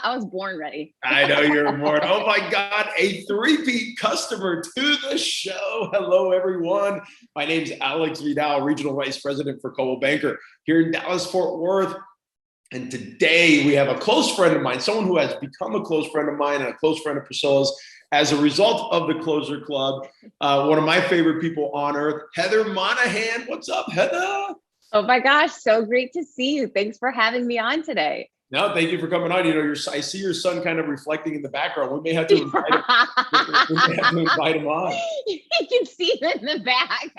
I was born ready. I know you're born. Oh my God, a three-peat customer to the show. Hello, everyone. My name's Alex Vidal, Regional Vice President for Coldwell Banker here in Dallas, Fort Worth. And today we have a close friend of mine, someone who has become a close friend of mine and a close friend of Priscilla's as a result of the Closer Club. One of my favorite people on earth, Heather Monahan. What's up, Heather? Oh my gosh, so great to see you. Thanks for having me on today. No, thank you for coming on. You know, I see your son kind of reflecting in the background. We may have to invite him. We may have to invite him on. You can see him in the back.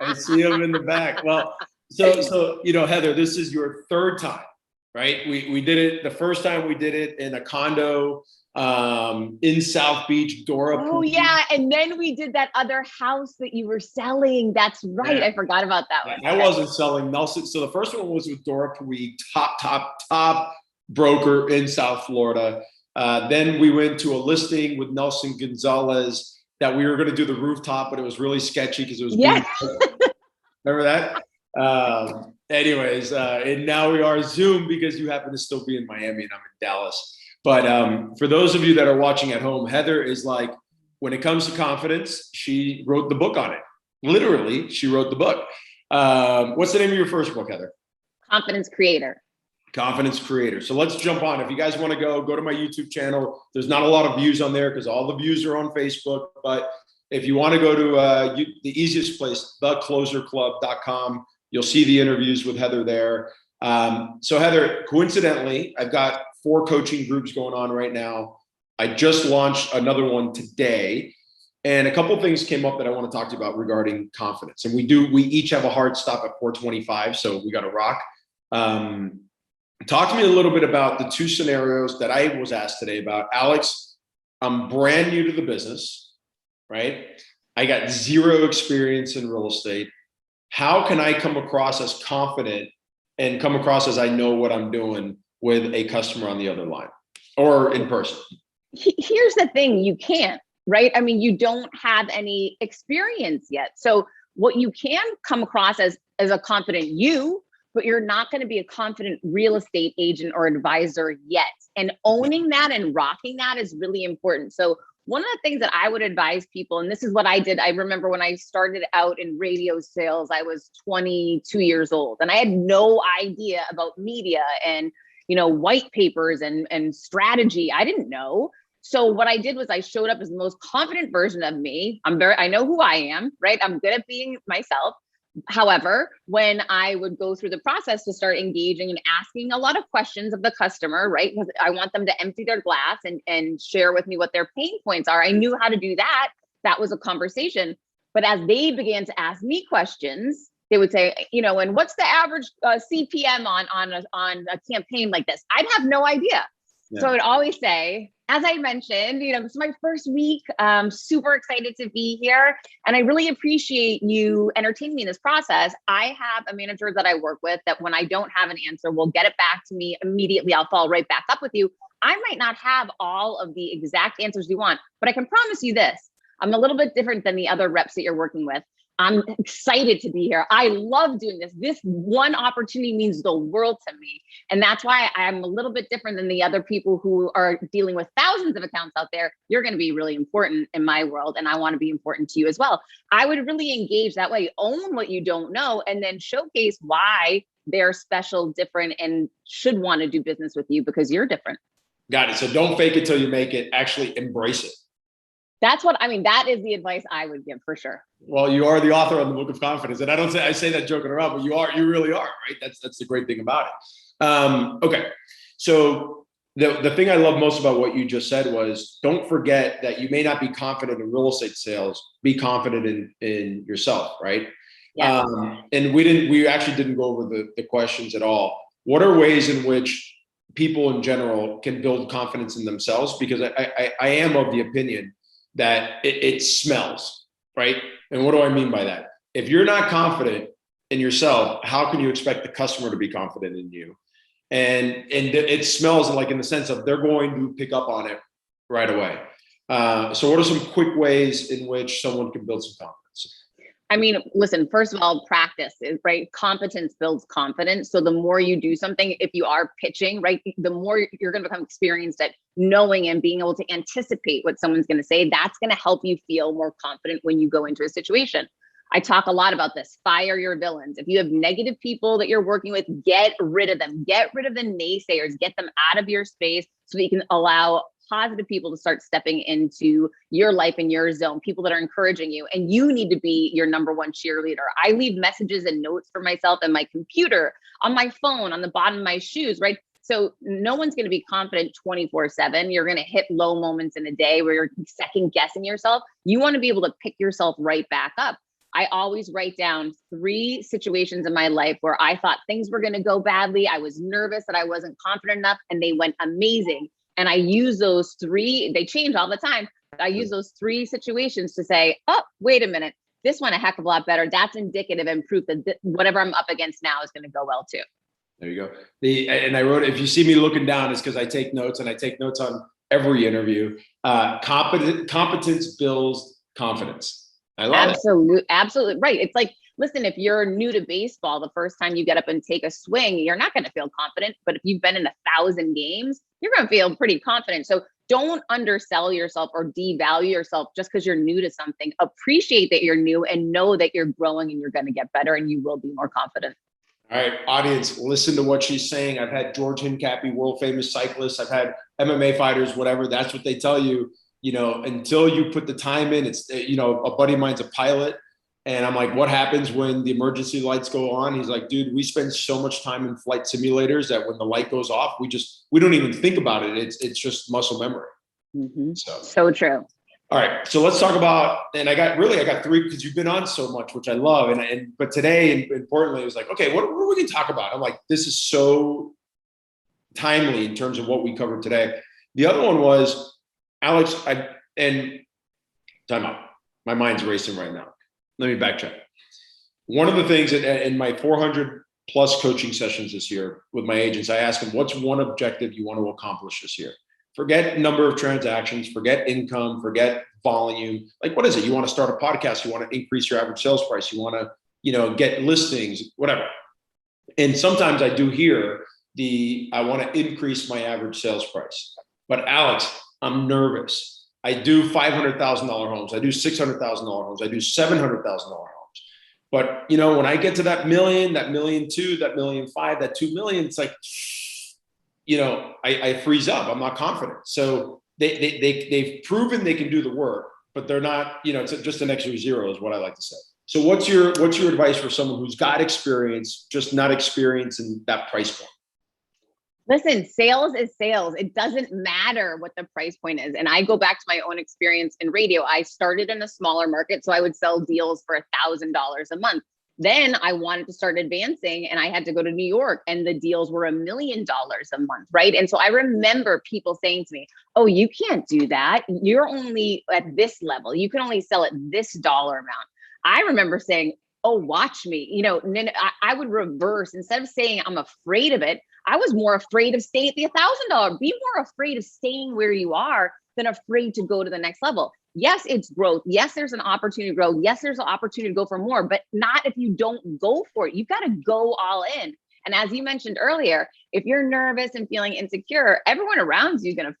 I see him in the back. Well, so you know, Heather, this is your third time, right? We did it the first time. We did it in a condo in South Beach, Dora. Oh yeah, and then we did that other house that you were selling. That's right. Yeah. I forgot about that one. I wasn't selling Nelson. So the first one was with Dora Puig, top broker in South Florida. Then we went to a listing with Nelson Gonzalez that we were going to do the rooftop, but it was really sketchy because it was. Yeah. Remember that? Anyways, and now we are Zoom because you happen to still be in Miami and I'm in Dallas. But for those of you that are watching at home, Heather is like, when it comes to confidence, she wrote the book on it. Literally, she wrote the book. What's the name of your first book, Heather? Confidence Creator. Confidence Creator. So let's jump on. If you guys want to go to my YouTube channel. There's not a lot of views on there because all the views are on Facebook. But if you want to go to the easiest place, TheCloserClub.com, you'll see the interviews with Heather there. So Heather, coincidentally, I've got 4 coaching groups going on right now. I just launched another one today, and a couple of things came up that I want to talk to you about regarding confidence. And we each have a hard stop at 4:25, so we got to rock. Talk to me a little bit about the 2 scenarios that I was asked today about. Alex, I'm brand new to the business, right? I got 0 experience in real estate. How can I come across as confident and come across as I know what I'm doing with a customer on the other line or in person? Here's the thing, you can't, right? I mean, you don't have any experience yet. So what you can come across as a confident you, but you're not going to be a confident real estate agent or advisor yet. And owning that and rocking that is really important. So one of the things that I would advise people, and this is what I did, I remember when I started out in radio sales, I was 22 years old and I had no idea about media and, you know, white papers and strategy. I didn't know. So what I did was I showed up as the most confident version of me. I know who I am, right? I'm good at being myself. However, when I would go through the process to start engaging and asking a lot of questions of the customer, right? Because I want them to empty their glass and share with me what their pain points are. I knew how to do that. That was a conversation. But as they began to ask me questions, they would say, you know, and what's the average CPM on a campaign like this? I'd have no idea. Yeah. So I would always say, as I mentioned, you know, this is my first week. Super excited to be here. And I really appreciate you entertaining me in this process. I have a manager that I work with that when I don't have an answer, will get it back to me immediately. I'll follow right back up with you. I might not have all of the exact answers you want, but I can promise you this. I'm a little bit different than the other reps that you're working with. I'm excited to be here. I love doing this. This one opportunity means the world to me. And that's why I'm a little bit different than the other people who are dealing with thousands of accounts out there. You're going to be really important in my world, and I want to be important to you as well. I would really engage that way, own what you don't know, and then showcase why they're special, different, and should want to do business with you because you're different. Got it. So don't fake it till you make it. Actually embrace it. That's what I mean. That is the advice I would give for sure. Well, you are the author on the Book of Confidence, and I say that joking around, but you really are, right? That's the great thing about it. Okay, so the thing I love most about what you just said was, don't forget that you may not be confident in real estate sales. Be confident in yourself, right? Yeah. And we actually didn't go over the questions at all. What are ways in which people in general can build confidence in themselves? Because I am of the opinion that it smells, right? And what do I mean by that? If you're not confident in yourself, how can you expect the customer to be confident in you? And it smells like in the sense of they're going to pick up on it right away. So what are some quick ways in which someone can build some confidence? I mean, listen, first of all, practice is right. Competence builds confidence. So the more you do something, if you are pitching, right, the more you're going to become experienced at knowing and being able to anticipate what someone's going to say. That's going to help you feel more confident when you go into a situation. I talk a lot about this. Fire your villains. If you have negative people that you're working with, get rid of them. Get rid of the naysayers. Get them out of your space so that you can allow positive people to start stepping into your life and your zone, people that are encouraging you. And you need to be your number one cheerleader. I leave messages and notes for myself in my computer, on my phone, on the bottom of my shoes, right? So no one's going to be confident 24/7. You're going to hit low moments in a day where you're second guessing yourself. You want to be able to pick yourself right back up. I always write down 3 situations in my life where I thought things were going to go badly. I was nervous that I wasn't confident enough, and they went amazing. And I use those 3, they change all the time. I use those 3 situations to say, oh, wait a minute, this went a heck of a lot better. That's indicative and proof that whatever I'm up against now is going to go well too. There you go. And I wrote, if you see me looking down, it's because I take notes, and I take notes on every interview. Competence builds confidence. I love it. Absolutely right. It's like, listen, if you're new to baseball, the first time you get up and take a swing, you're not going to feel confident. But if you've been in 1,000 games, you're going to feel pretty confident. So don't undersell yourself or devalue yourself just because you're new to something. Appreciate that you're new and know that you're growing and you're going to get better and you will be more confident. All right, audience, listen to what she's saying. I've had George Hincapie, world famous cyclists. I've had MMA fighters, whatever. That's what they tell you. You know, until you put the time in, it's, you know, a buddy of mine's a pilot. And I'm like, what happens when the emergency lights go on? He's like, dude, we spend so much time in flight simulators that when the light goes off, we don't even think about it. It's just muscle memory. Mm-hmm. So true. All right. So let's talk about, and I got 3 because you've been on so much, which I love. But today, importantly, it was like, okay, what are we going to talk about? I'm like, this is so timely in terms of what we covered today. The other one was, Alex, time out. My mind's racing right now. Let me backtrack. One of the things in my 400 plus coaching sessions this year with my agents, I ask them, what's one objective you want to accomplish this year? Forget number of transactions, forget income, forget volume. Like, what is it? You want to start a podcast. You want to increase your average sales price. You want to, you know, get listings, whatever. And sometimes I do hear I want to increase my average sales price. But Alex, I'm nervous. I do $500,000 homes. I do $600,000 homes. I do $700,000 homes. But, you know, when I get to that $1 million, that $1.2 million, that $1.5 million, that $2 million, it's like, you know, I freeze up. I'm not confident. So they've proven they can do the work, but they're not, you know, it's just an extra zero is what I like to say. So what's your advice for someone who's got experience, just not experience in that price point? Listen, sales is sales. It doesn't matter what the price point is. And I go back to my own experience in radio. I started in a smaller market, so I would sell deals for $1,000 a month. Then I wanted to start advancing and I had to go to New York and the deals were $1 million a month, right? And so I remember people saying to me, oh, you can't do that. You're only at this level. You can only sell at this dollar amount. I remember saying, oh, watch me. You know, and then I would reverse. Instead of saying I'm afraid of it, I was more afraid of staying at the $1,000. Be more afraid of staying where you are than afraid to go to the next level. Yes, it's growth. Yes, there's an opportunity to grow. Yes, there's an opportunity to go for more, but not if you don't go for it. You've got to go all in. And as you mentioned earlier, if you're nervous and feeling insecure, everyone around you they're going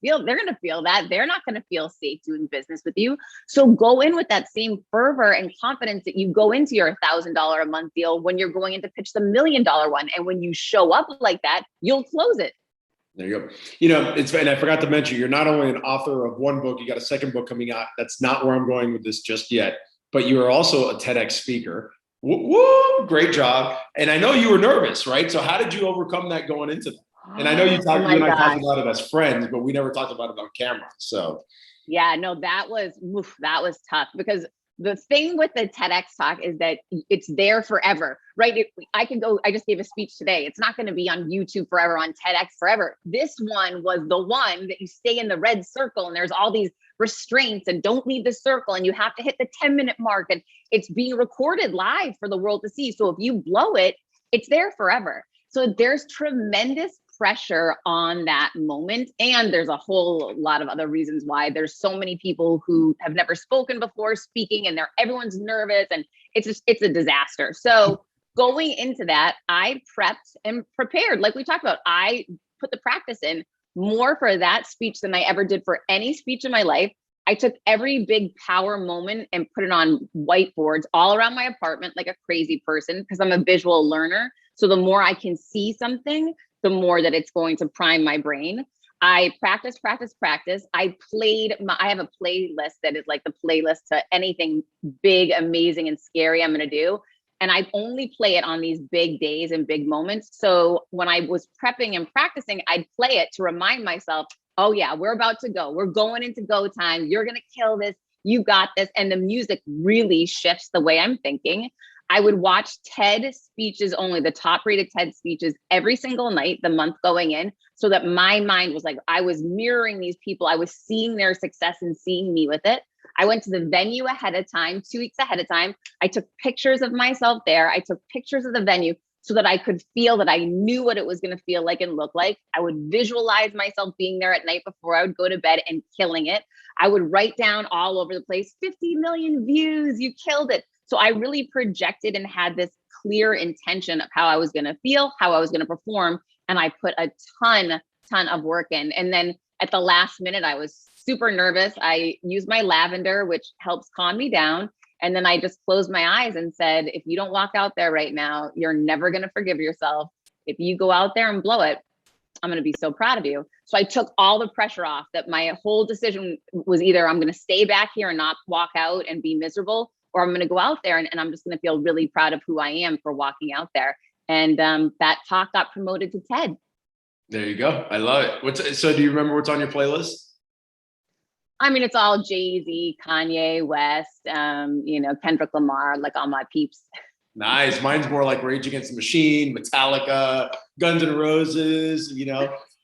to feel that. They're not going to feel safe doing business with you. So go in with that same fervor and confidence that you go into your $1,000 a month deal when you're going in to pitch the $1 million one. And when you show up like that, you'll close it. There you go. You know, and I forgot to mention, you're not only an author of one book, you got a second book coming out. That's not where I'm going with this just yet, but you are also a TEDx speaker. Woo, great job. And I know you were nervous, right? So how did you overcome that going into that? And I know you and I talked about it as friends, but we never talked about it on camera. So yeah, no, that was tough because the thing with the TEDx talk is that it's there forever, right? I just gave a speech today. It's not going to be on YouTube forever, on TEDx forever. This one was the one that you stay in the red circle and there's all these restraints and don't leave the circle and you have to hit the 10-minute mark and it's being recorded live for the world to see. So if you blow it, it's there forever. So there's tremendous pressure on that moment. And there's a whole lot of other reasons why. There's so many people who have never spoken before speaking, and everyone's nervous, and it's a disaster. So going into that, I prepped and prepared. Like we talked about, I put the practice in more for that speech than I ever did for any speech in my life. I took every big power moment and put it on whiteboards all around my apartment like a crazy person, because I'm a visual learner. So the more I can see something, the more that it's going to prime my brain. I practice. I have a playlist that is like the playlist to anything big, amazing, and scary I'm going to do. And I only play it on these big days and big moments. So when I was prepping and practicing, I'd play it to remind myself, oh yeah, we're about to go. We're going into go time. You're going to kill this. You got this. And the music really shifts the way I'm thinking. I would watch TED speeches only, the top rated TED speeches every single night, the month going in, so that my mind was like, I was mirroring these people. I was seeing their success and seeing me with it. I went to the venue ahead of time, 2 weeks ahead of time. I took pictures of myself there. I took pictures of the venue so that I could feel that I knew what it was going to feel like and look like. I would visualize myself being there at night before I would go to bed and killing it. I would write down all over the place, 50 million views, you killed it. So I really projected and had this clear intention of how I was going to feel, how I was going to perform. And I put a ton of work in. And then at the last minute, I was super nervous. I used my lavender, which helps calm me down. And then I just closed my eyes and said, if you don't walk out there right now, you're never going to forgive yourself. If you go out there and blow it, I'm going to be so proud of you. So I took all the pressure off. That my whole decision was either I'm going to stay back here and not walk out and be miserable, or I'm going to go out there and I'm just going to feel really proud of who I am for walking out there. And that talk got promoted to TED. There you go. I love it. So do you remember what's on your playlist? I mean, it's all Jay-Z, Kanye West, Kendrick Lamar, like all my peeps. Nice. Mine's more like Rage Against the Machine, Metallica, Guns N' Roses.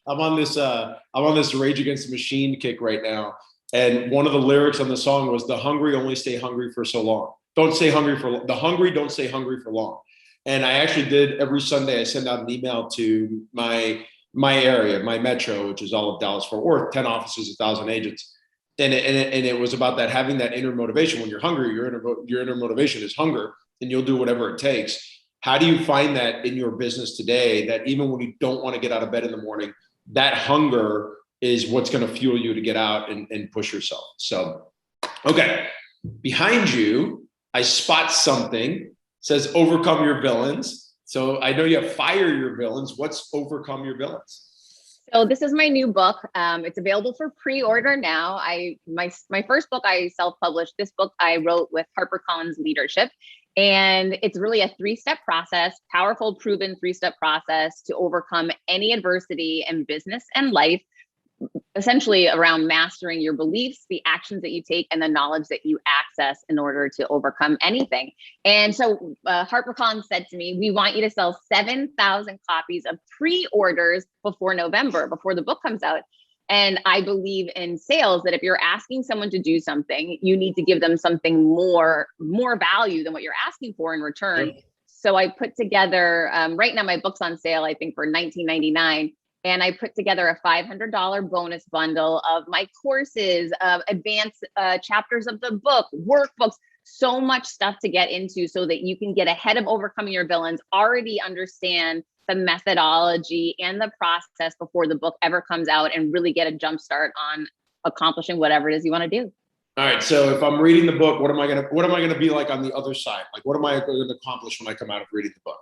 I'm on this Rage Against the Machine kick right now. And one of the lyrics on the song was, "The hungry only stay hungry for so long. Don't stay hungry for the hungry. Don't stay hungry for long." And I actually did every Sunday. I send out an email to my area, my metro, which is all of Dallas-Fort Worth, 10 offices, 1,000 agents. And it was about that, having that inner motivation. When you're hungry, your inner motivation is hunger, and you'll do whatever it takes. How do you find that in your business today, that even when you don't want to get out of bed in the morning, that hunger is what's going to fuel you to get out and push yourself? So, okay. Behind you, I spot something. It says overcome your villains. So I know you have fire your villains. What's overcome your villains? So this is my new book. It's available for pre-order now. My first book I self-published. This book I wrote with HarperCollins Leadership. And it's really a 3-step process, powerful, proven 3-step process to overcome any adversity in business and life, essentially around mastering your beliefs, the actions that you take, and the knowledge that you access in order to overcome anything. And so HarperCollins said to me, we want you to sell 7,000 copies of pre-orders before November, before the book comes out. And I believe in sales that if you're asking someone to do something, you need to give them something more value than what you're asking for in return. So I put together, right now my book's on sale, I think for $19.99. And I put together a $500 bonus bundle of my courses, advanced chapters of the book, workbooks, so much stuff to get into so that you can get ahead of overcoming your villains, already understand the methodology and the process before the book ever comes out, and really get a jump start on accomplishing whatever it is you want to do. All right. So if I'm reading the book, what am I gonna be like on the other side? Like, what am I going to accomplish when I come out of reading the book?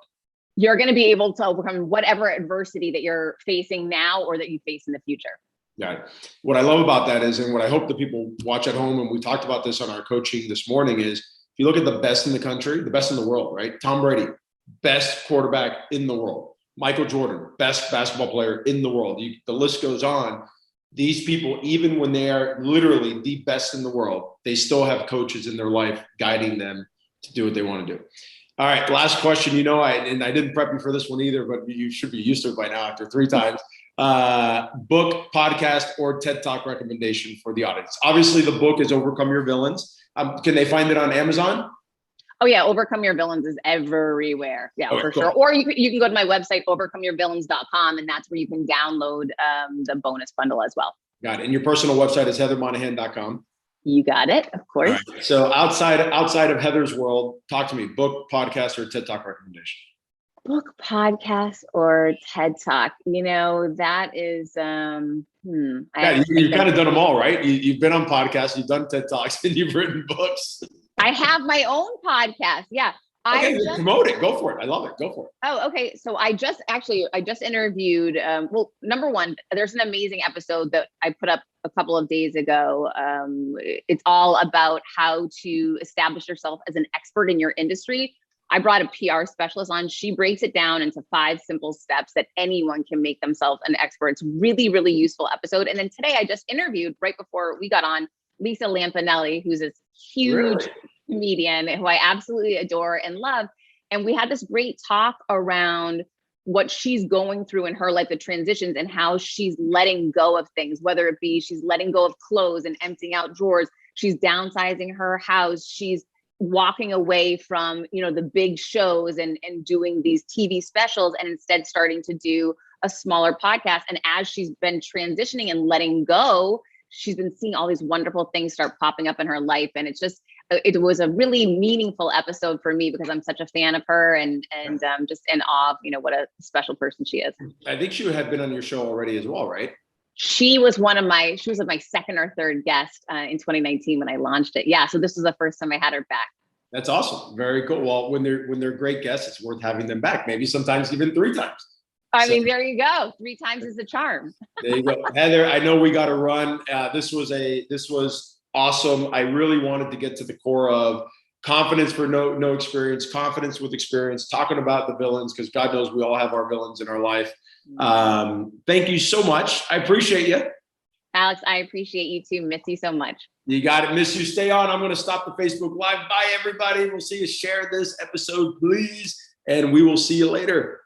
You're going to be able to overcome whatever adversity that you're facing now or that you face in the future. Yeah. What I love about that is, and what I hope the people watch at home, and we talked about this on our coaching this morning, is if you look at the best in the country, the best in the world, right? Tom Brady, best quarterback in the world. Michael Jordan, best basketball player in the world. The list goes on. These people, even when they are literally the best in the world, they still have coaches in their life guiding them to do what they want to do. All right, last question. I didn't prep you for this one either, but you should be used to it by now after 3 times. Book, podcast, or TED Talk recommendation for the audience. Obviously, the book is Overcome Your Villains. Can they find it on Amazon? Oh yeah, Overcome Your Villains is everywhere. Yeah, Okay, for cool. sure. Or you can go to my website, overcomeyourvillains.com, and that's where you can download the bonus bundle as well. Got it. And your personal website is heathermonahan.com. You got it, of course. All right. So outside of Heather's world, talk to me. Book, podcast, or TED Talk recommendation. Book, podcast, or TED Talk. You know, that is Yeah, you've kind of done them all, right? You've been on podcasts, you've done TED Talks, and you've written books. I have my own podcast. Yeah. Okay, promote it. Go for it. I love it. Go for it. Oh, okay. So I just interviewed, well, number one, there's an amazing episode that I put up a couple of days ago. It's all about how to establish yourself as an expert in your industry. I brought a PR specialist on. She breaks it down into 5 simple steps that anyone can make themselves an expert. It's really, really useful episode. And then today I just interviewed, right before we got on, Lisa Lampanelli, who's this huge comedian who I absolutely adore and love. And we had this great talk around what she's going through in her life, the transitions, and how she's letting go of things, whether it be she's letting go of clothes and emptying out drawers, she's downsizing her house, she's walking away from, you know, the big shows and doing these TV specials, and instead starting to do a smaller podcast. And as she's been transitioning and letting go, she's been seeing all these wonderful things start popping up in her life. And it was a really meaningful episode for me because I'm such a fan of her and just in awe of, you know, what a special person she is. I think she had been on your show already as well, right? She was my second or third guest in 2019 when I launched it. Yeah. So this was the first time I had her back. That's awesome. Very cool. Well, when they're great guests, it's worth having them back. Maybe sometimes even 3 times. I mean, there you go. 3 times is a charm. There you go. Heather, I know we got to run. This was awesome. I really wanted to get to the core of confidence for no experience, confidence with experience, talking about the villains, because God knows we all have our villains in our life. Thank you so much. I appreciate you. Alex, I appreciate you too. Miss you so much. You got it. Miss you. Stay on. I'm going to stop the Facebook Live. Bye, everybody. We'll see you. Share this episode, please. And we will see you later.